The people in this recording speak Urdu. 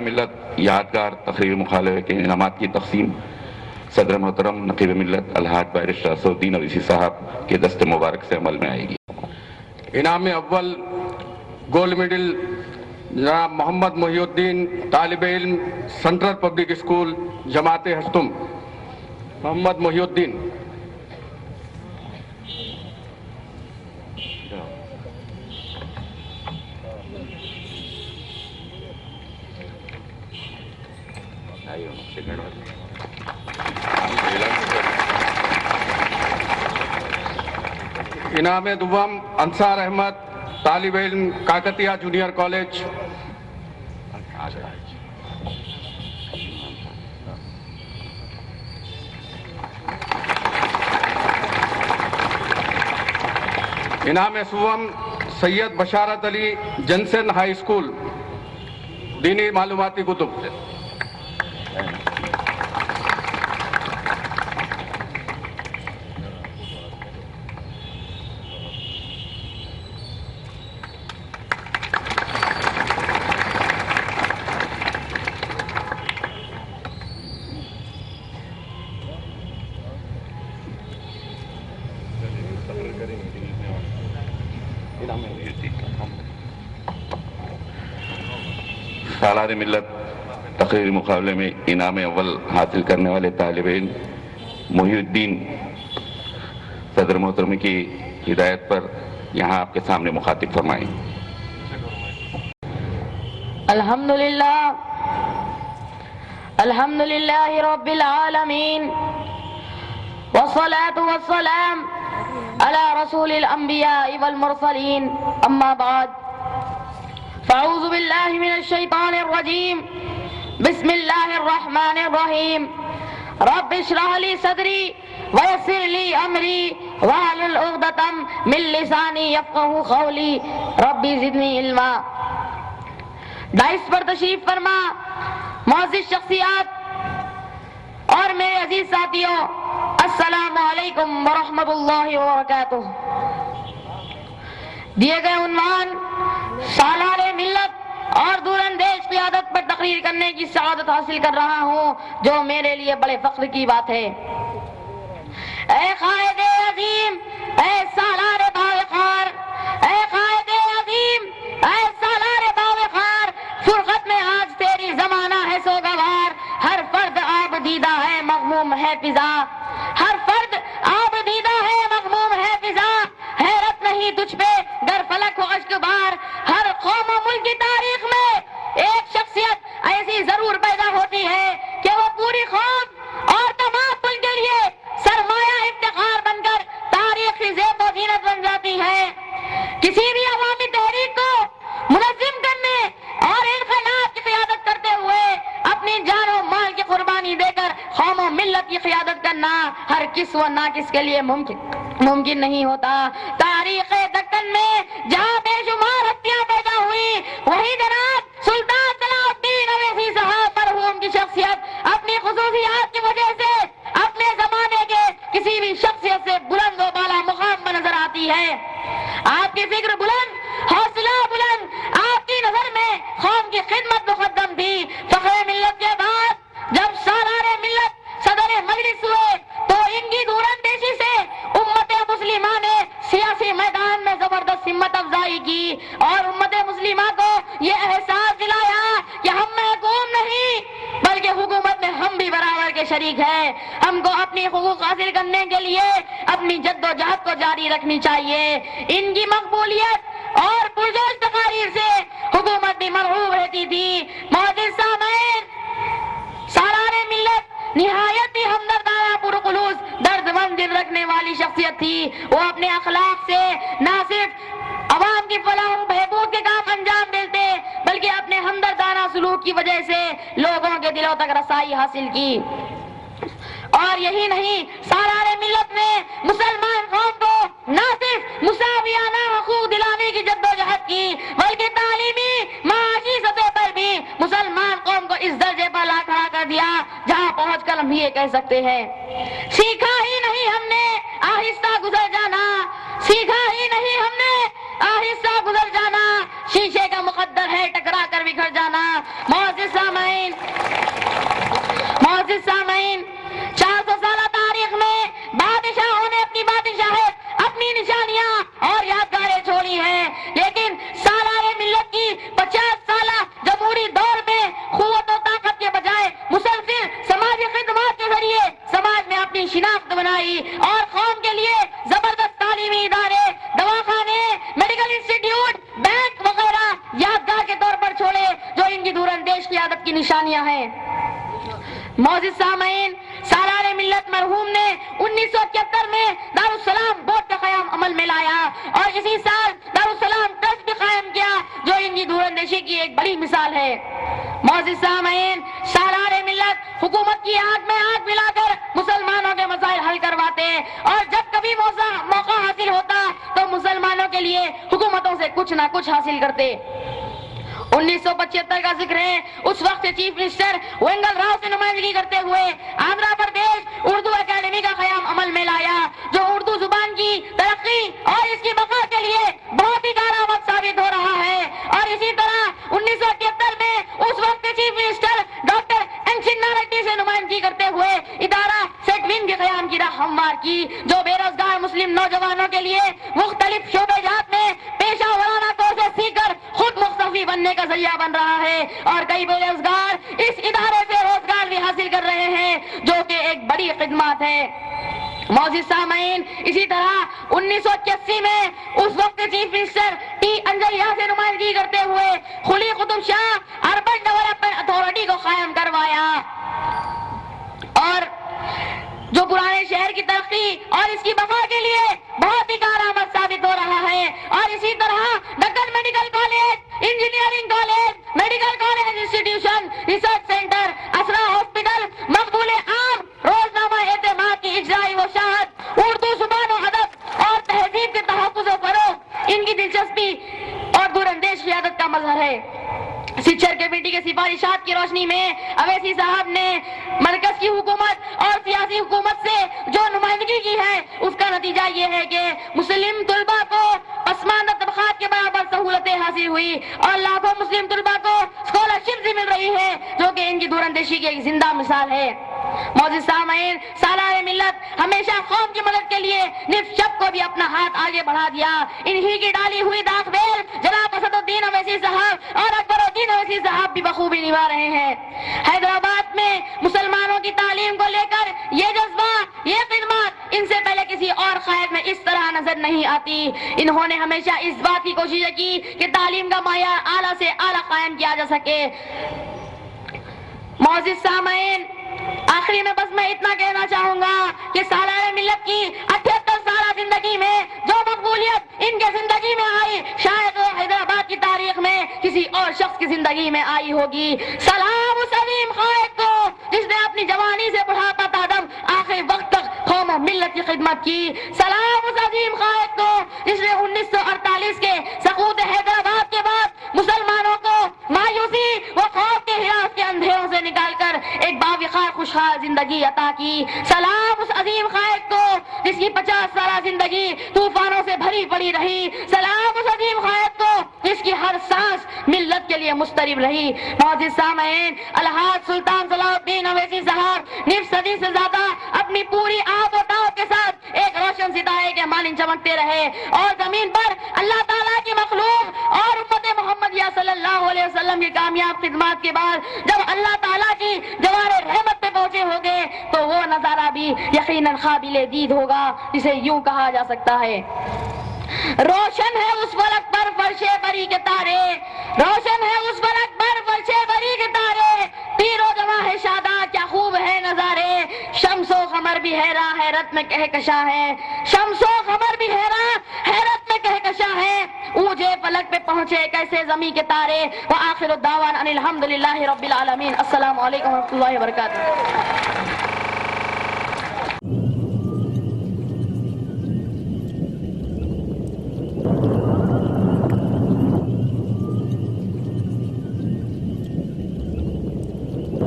ملت یادگار تقریر مخالفے کے انعامات کی تقسیم صدر محترم نقیب ملت الحاج بیرسٹر اسد الدین اویسی صاحب کے دست مبارک سے عمل میں آئے گی۔ انعام اول گولڈ میڈل جناب محمد محی الدین، طالب علم سینٹرل پبلک اسکول جماعت ہستم، محمد محی الدین۔ انعام دوم انصار احمد، طالب علم کاکتیہ جونیئر کالج۔ انعام سوم سید بشارت علی، جنسن ہائی اسکول، دینی معلوماتی کتب۔ سالار ملت تقریر مقابلے میں انعام اول حاصل کرنے والے طالب علم محی الدین صدر محترم کی ہدایت پر یہاں آپ کے سامنے مخاطب فرمائیں۔ الحمدللہ رب العالمین والصلاة والسلام على رسول الانبیاء والمرسلین، اما بعد فاعوذ باللہ من الشیطان الرجیم، بسم اللہ الرحمن الرحیم، رب اشرح لی صدری ویسر لی امری واحلل عقدۃ من لسانی یفقہوا قولی، ربی زدنی علما۔ دائس پر تشریف فرما معزز شخصیات اور میرے عزیز ساتھیوں، السلام علیکم ورحمۃ اللہ وبرکاتہ۔ دیے گئے عنوان سالار ملت اور دور اندیش قیادت پر تقریر کرنے کی سعادت حاصل کر رہا ہوں، جو میرے لیے بڑے فخر کی بات ہے۔ اے قائد عظیم، اے سالار باوقار، اے قائد عظیم، اے سالار باوقار، فرقت میں آج تیری زمانہ ہے سوگوار، ہر فرد آب دیدہ ہے مغموم ہے فضا، ہر فرد آب دیدہ ہے مغموم ہے فضا، حیرت نہیں تجھ پہ گر فلک ہو اشک بار، ہر قوم و ملک کی تاریخ میں ایک شخصیت ایسی ضرور پیدا ہوتی ہے کہ وہ پوری قوم اور تمام ملک کے لیے سرمایہ افتخار بن کر تاریخ کی زیب و زینت بن جاتی ہے۔ کسی بھی عوامی تحریک کو منظم کرنے اور انقلاب کی قیادت کرتے ہوئے اپنی جان و مال کی قربانی دے کر قوم و ملت کی قیادت کرنا ہر کس و ناکس کے لیے ممکن نہیں ہوتا۔ تاریخ دکن میں جہاں بے شمار ہستیاں پیدا ہوئی، وہی جناب سلطان صلاح الدین اویسی صاحب مرحوم کی شخصیت اپنی خصوصیات کی وجہ سے اپنے زمانے کے کسی بھی شخصیت سے بلند و بالا مقام پر نظر آتی ہے۔ آپ کی فکر بلند، حوصلہ بلند، آپ کی نظر میں قوم کی خدمت مقدم تھی۔ فخر ملت کے بعد جب سالار ملت صدر مجلس ہوئے تو ان کی دور اندیشی سے امت مسلمہ نے سیاسی میدان میں زبردست ہمت افزائی کی اور امت مسلمہ کو یہ احساس دلایا کہ ہم محکوم نہیں بلکہ حکومت میں ہم بھی برابر کے شریک ہیں۔ ہم کو اپنی حقوق حاصل کرنے کے لیے اپنی جد و جہد کو جاری رکھنی چاہیے۔ ان کی مقبولیت اور پرجوش تقاریر سے حکومت بھی مرعوب رہتی تھی۔ معزز سامعین، سالار ملت نہایت ہی ہمدردانہ پرخلوص درد مند دل رکھنے والی شخصیت تھی۔ وہ اپنے اخلاق سے نہ صرف عوام کی فلاح و بہبود کے کام انجام دیتے بلکہ اپنے ہمدردانہ سلوک کی وجہ سے لوگوں کے دلوں تک رسائی حاصل کی۔ اور یہی نہیں، سالار ملت نے مسلمان قوم کو نہ صرف مساویانہ حقوق دلانے کی جدوجہد کی بلکہ تعلیمی معاشی سطح پر بھی مسلمان قوم کو اس درجے پر لا کھڑا کر دیا جہاں پہنچ کر ہم یہ کہہ سکتے ہیں، سیکھا ہی نہیں ہم نے آہستہ گزر جانا، سیکھا ہی نہیں ہم نے آہستہ گزر جانا، شیشے کا مقدر ہے ٹکرا کر بکھر جانا۔ معزز سامعین، 400 سالہ تاریخ میں بادشاہوں نے اپنی بادشاہت، اپنی نشانیاں اور یادگاریں چھوڑی ہیں، لیکن سالار ملت کی 50 سالہ جمہوری دور میں قوت و طاقت کے بجائے مسلسل سماجی خدمات کے ذریعے سماج میں اپنی شناخت بنائی اور قوم کے لیے زبردست تعلیمی ادارے، دواخانے، میڈیکل انسٹیٹیوٹ، بینک وغیرہ یادگار کے طور پر چھوڑے جو ان کی دور اندیش قیادت کی نشانیاں ہیں۔ معزز سامعین، سالار ملت مرحوم نے 1971 میں دارالسلام بورڈ کا قیام عمل میں لایا اور اسی سال دارالسلام ٹرسٹ بھی قائم کیا جو ان کی دور اندیشی کی ایک بڑی مثال ہے۔ معزز سامعین، سالار ملت حکومت کی آنکھ میں آنکھ ملا کر مسلمانوں کے مسائل حل کرواتے اور جب کبھی موقع حاصل ہوتا تو مسلمانوں کے لیے حکومتوں سے کچھ نہ کچھ حاصل کرتے۔ 1975 کا ذکر ہے، اس وقت چیف منسٹر وینگل راؤ سے نمائندگی کرتے ہوئے آندھرا پردیش اردو اکیڈمی کا قیام عمل میں لایا جو اردو زبان کی ترقی اور اس کی بقا کے لیے بہت ہی کارآمد ثابت ہو رہا ہے۔ اور اسی طرح 1978 میں اس وقت چیف منسٹر ڈاکٹر این چنا ریڈی سے نمائندگی کرتے ہوئے ادارہ سیٹوین کے قیام کی راہ ہموار کی جو بے روزگار مسلم نوجوانوں کے لیے مختلف شعبے جات میں پیشہ ورانہ کورسز سیکھ کر خود مستفی بننے کا ذریعہ بن رہا ہے اور کئی بے روزگار اس ادارے سے روزگار بھی حاصل کر رہے ہیں جو کہ ایک بڑی خدمات ہے۔ معزز سامعین، اسی طرح 1981 میں اس وقت چیف منسٹر ٹی انجلیا سے نمائندگی کرتے ہوئے Quli Qutb Shah urban development authority کو قائم کروایا اور جو پرانے شہر کی ترقی اور اس کی بقا کے لیے بہت ہی کارآمد ثابت ہو رہا ہے۔ اور اسی طرح Deccan medical college, engineering college, medical college institution, research centre, Isra hospital, مقبول عام، روزنامہ اعتماد کی اجرائی وشاہد، اردو زبان و ادب اور تہذیب کے تحفظ و فروغ ان کی دلچسپی اور دور اندیش قیادت کا مظہر ہے۔ سچر کمیٹی کے سفارشات کی روشنی میں اویسی صاحب نے مرکز کی حکومت اور سیاسی حکومت سے جو نمائندگی کی ہے اس کا نتیجہ یہ ہے کہ مسلم طلباء کو پسماندہ طبقات کے برابر سہولتیں حاصل ہوئی اور لاکھوں مسلم طلباء کو اسکالرشپ بھی مل رہی ہے جو کہ ان کی دور اندیشی کی ایک زندہ مثال ہے۔ معزز سامعین، سالار ملت ہمیشہ قوم کی مدد کے لیے نصف شب کو بھی اپنا ہاتھ آگے بڑھا دیا۔ انہی کی ڈالی ہوئی داغ بیل جناب اسد الدین اویسی صاحب اور اکبر الدین اویسی صاحب بھی بخوبی نبھا رہے ہیں۔ حیدرآباد میں مسلمانوں کی تعلیم کو لے کر یہ جذبہ، یہ خدمات ان سے پہلے کسی اور قائد میں اس طرح نظر نہیں آتی۔ انہوں نے ہمیشہ اس بات کی کوشش کی کہ تعلیم کا معیار اعلیٰ سے اعلیٰ قائم کیا جا سکے۔ معزز سامعین، آخری میں بس میں اتنا کہنا چاہوں گا کہ سالار ملت کی 78 سالہ زندگی میں جو مقبولیت ان کے زندگی میں آئی شاید وہ حیدرآباد کی تاریخ میں کسی اور شخص کی زندگی میں آئی ہوگی۔ سلام اس عظیم قائد کو جس نے اپنی جوانی سے بڑھاپا تا دم آخر وقت تک قوم و ملت کی خدمت کی۔ سلام اس عظیم قائد کو جس نے 1948 کے سقوط حیدرآباد کے بعد مسلمانوں کو مایوسی و خوف کے ہراس کے اندھیروں سے نکال کر ایک باوقار خوشحال زندگی عطا کی۔ سلام اس عظیم قائد کو جس کی 50 سالہ زندگی طوفانوں سے بھری پڑی رہی۔ سلام اس عظیم قائد کو جس کی ہر سانس ملت کے لیے مضطرب رہی۔ معزز سامعین، الحاج سلطان صلاح الدین اویسی صاحب نصف صدی سے زیادہ اپنی پوری آب و تاب کے ساتھ ایک روشن ستارے کے مانند چمکتے رہے اور زمین پر اللہ تعالیٰ کی مخلوق اور امت محمدیہ صلی اللہ علیہ وسلم کی کامیاب خدمات کے بعد جب اللہ تعالیٰ کی جوار رحمت پہ پہنچے ہوگے تو وہ نظارہ بھی یقیناً قابل دید ہوگا جسے یوں کہا جا سکتا ہے، روشن ہے اس فلک پر فرش بری کے تارے، روشن ہے اس فلک پر فرش بری کے تارے، تیر و جواں ہے شاداں کیا خوب ہے نظارے، شمس و قمر بھی حیران حیرت میں کہکشاں ہے، شمس و قمر بھی حیران حیرت میں کہکشاں ہے، اونچے فلک پہ پہنچے کیسے زمین کے تارے۔ وآخر الدعوان ان الحمدللہ رب العالمین۔ السلام علیکم ورحمۃ اللہ وبرکاتہ۔